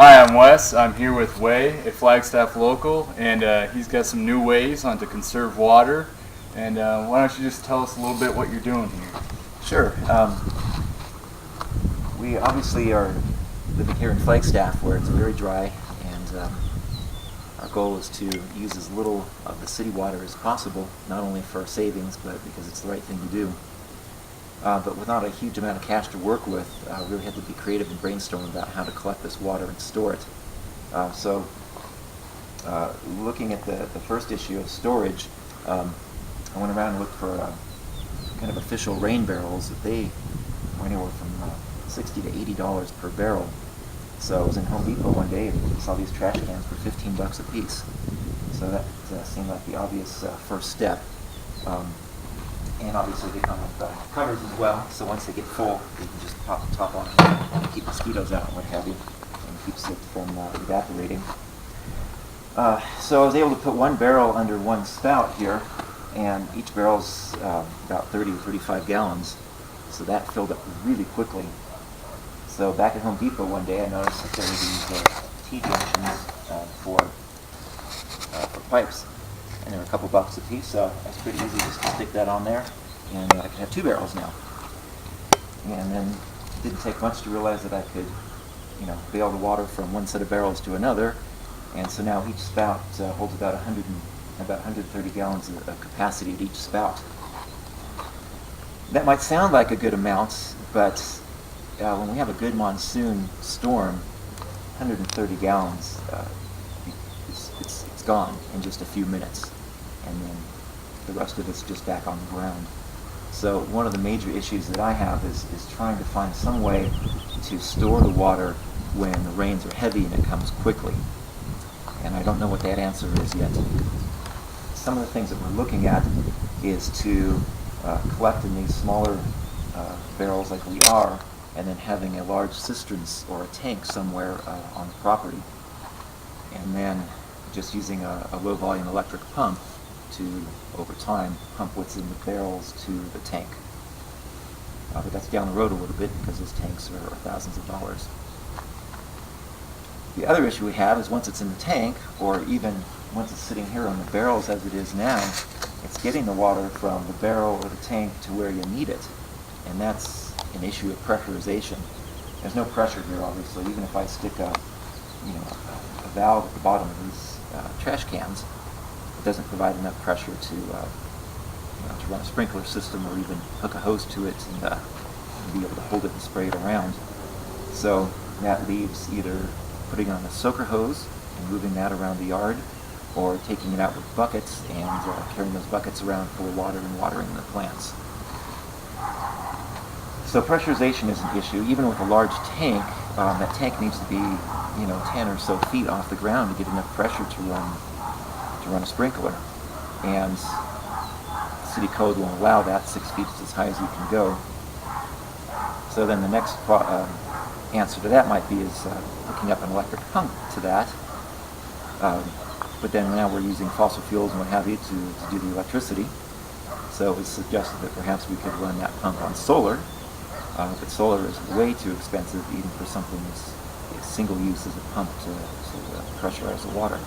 Hi, I'm Wes. I'm here with Wei, a Flagstaff local, and he's got some new ways on to conserve water. And why don't you just tell us a little bit what you're doing here? Sure. We obviously are living here in Flagstaff where it's very dry, and our goal is to use as little of the city water as possible, not only for savings, but because it's the right thing to do. But without a huge amount of cash to work with, we really had to be creative and brainstorm about how to collect this water and store it. So looking at the first issue of storage, I went around and looked for kind of official rain barrels that they were anywhere from $60 to $80 per barrel. So I was in Home Depot one day and saw these trash cans for $15 a piece. So that seemed like the obvious first step. And obviously they come with covers as well, so once they get full, you can just pop the top on and keep mosquitoes out and what have you, and keeps it from evaporating. So I was able to put one barrel under one spout here, and each barrel's about 30 to 35 gallons, so that filled up really quickly. So back at Home Depot one day, I noticed that there were these T-junctions for pipes. And they were a couple bucks a piece, so it's pretty easy just to stick that on there, and I can have two barrels now. And then it didn't take much to realize that I could, bail the water from one set of barrels to another, and so now each spout holds about 130 gallons of capacity at each spout. That might sound like a good amount, but when we have a good monsoon storm, 130 gallons, it's gone in just a few minutes, and then the rest of it's just back on the ground. So one of the major issues that I have is trying to find some way to store the water when the rains are heavy and it comes quickly. And I don't know what that answer is yet. Some of the things that we're looking at is to collect in these smaller barrels like we are, and then having a large cistern or a tank somewhere on the property. And then just using a low volume electric pump to, over time, pump what's in the barrels to the tank. But that's down the road a little bit because those tanks are thousands of dollars. The other issue we have is once it's in the tank, or even once it's sitting here on the barrels as it is now, it's getting the water from the barrel or the tank to where you need it. And that's an issue of pressurization. There's no pressure here, obviously. Even if I stick a valve at the bottom of these trash cans, it doesn't provide enough pressure to run a sprinkler system or even hook a hose to it and be able to hold it and spray it around. So that leaves either putting on a soaker hose and moving that around the yard, or taking it out with buckets and carrying those buckets around full of water and watering the plants. So pressurization is an issue. Even with a large tank, that tank needs to be 10 or so feet off the ground to get enough pressure to run a sprinkler. And city code won't allow that. 6 feet is as high as you can go. So then the next answer to that might be hooking up an electric pump to that. But then now we're using fossil fuels and what have you to do the electricity. So it was suggested that perhaps we could run that pump on solar. But solar is way too expensive even for something as single use as a pump to pressurize the water.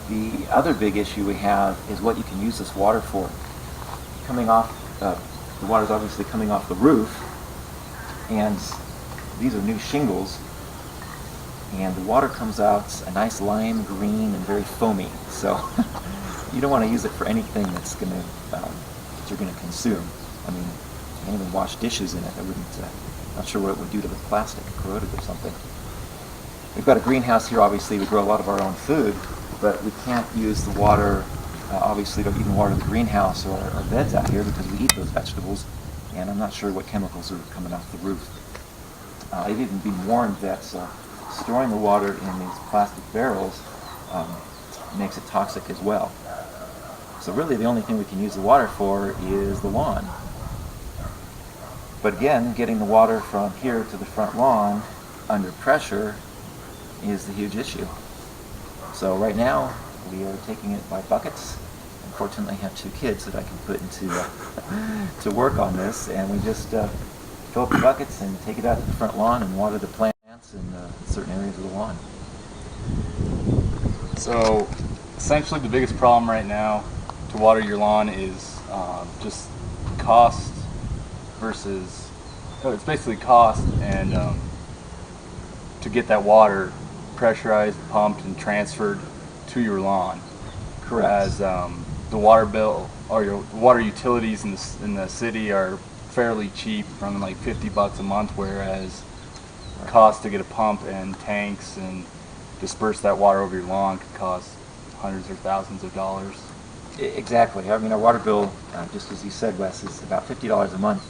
The other big issue we have is what you can use this water for. Coming off, the water is obviously coming off the roof, and these are new shingles, and the water comes out a nice lime green and very foamy. So you don't want to use it for anything that you're going to consume. I mean, you can't even wash dishes in it. Not sure what it would do to the plastic, corroded or something. We've got a greenhouse here, obviously. We grow a lot of our own food, but we can't use the water, obviously, to even water the greenhouse or our beds out here because we eat those vegetables, and I'm not sure what chemicals are coming off the roof. I've even been warned that storing the water in these plastic barrels makes it toxic as well. So really the only thing we can use the water for is the lawn. But again, getting the water from here to the front lawn under pressure is the huge issue. So right now we are taking it by buckets. Unfortunately, I have 2 kids that I can put into to work on this, and we just fill up the buckets and take it out to the front lawn and water the plants and certain areas of the lawn. So essentially the biggest problem right now to water your lawn is just cost versus, it's basically cost and to get that water pressurized, pumped, and transferred to your lawn. Correct. As the water bill or your water utilities in the city are fairly cheap, running like $50 a month, whereas cost to get a pump and tanks and disperse that water over your lawn could cost hundreds or thousands of dollars. Exactly. I mean, our water bill, just as you said, Wes, is about $50 a month,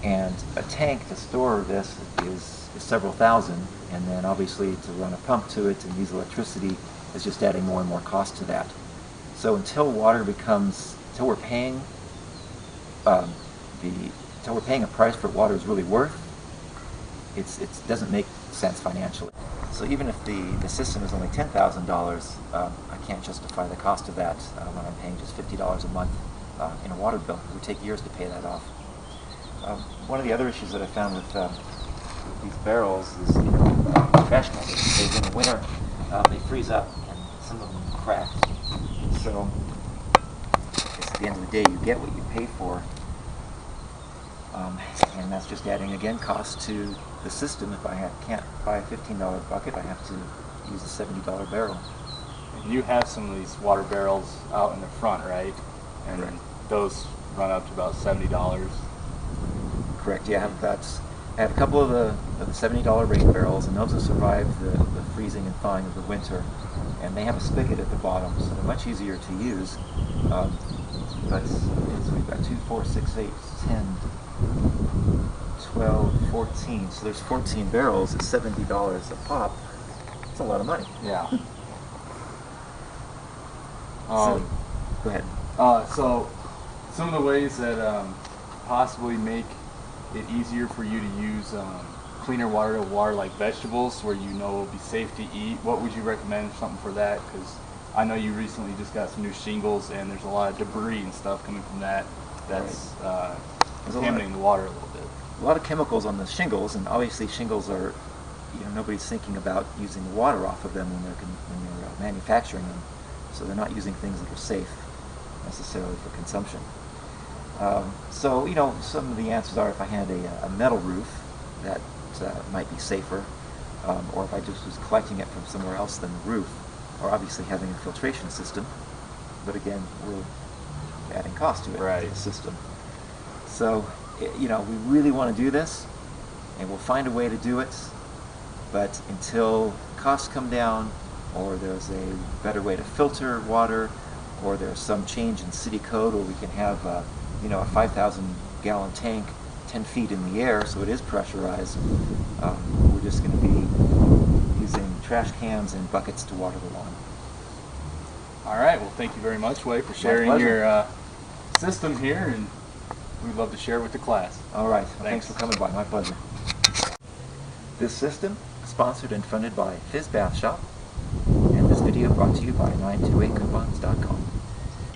and a tank to store this is several thousand, and then obviously to run a pump to it and use electricity is just adding more and more cost to that. So until we're paying a price for what water is really worth, it doesn't make sense financially. So even if the system is only $10,000, I can't justify the cost of that when I'm paying just $50 a month in a water bill. It would take years to pay that off. One of the other issues that I found with these barrels is, professional. In the winter, they freeze up and some of them crack. So at the end of the day, you get what you pay for, and that's just adding again cost to the system. If I can't buy a $15 bucket, I have to use a $70 barrel. And you have some of these water barrels out in the front, right? And Right. those run up to about $70. Correct. Yeah, I have a couple of the $70 rain barrels, and those have survived the freezing and thawing of the winter. And they have a spigot at the bottom, so they're much easier to use. But so we've got 2, 4, 6, 8, 10, 12, 14. So there's 14 barrels at $70 a pop. It's a lot of money. Yeah. So, go ahead. So some of the ways that possibly make it easier for you to use cleaner water to water like vegetables where you know it'll be safe to eat, what would you recommend, something for that? Because I know you recently just got some new shingles and there's a lot of debris and stuff coming from that that's contaminating the water a little bit. A lot of chemicals on the shingles, and obviously shingles are, nobody's thinking about using the water off of them when they're manufacturing them, so they're not using things that are safe necessarily for consumption. So some of the answers are if I had a metal roof, that might be safer, or if I just was collecting it from somewhere else than the roof, or obviously having a filtration system, but again, we're adding cost to it, right, to the system. So, we really want to do this, and we'll find a way to do it, but until costs come down, or there's a better way to filter water, or there's some change in city code where we can have a 5,000 gallon tank 10 feet in the air, so it is pressurized, we're just going to be using trash cans and buckets to water the lawn. All right, well thank you very much, Wei, for sharing your system here, and we'd love to share it with the class. All right, well, thanks for coming by, my pleasure. This system sponsored and funded by Fizz Bath Shop, and this video brought to you by 928coupons.com.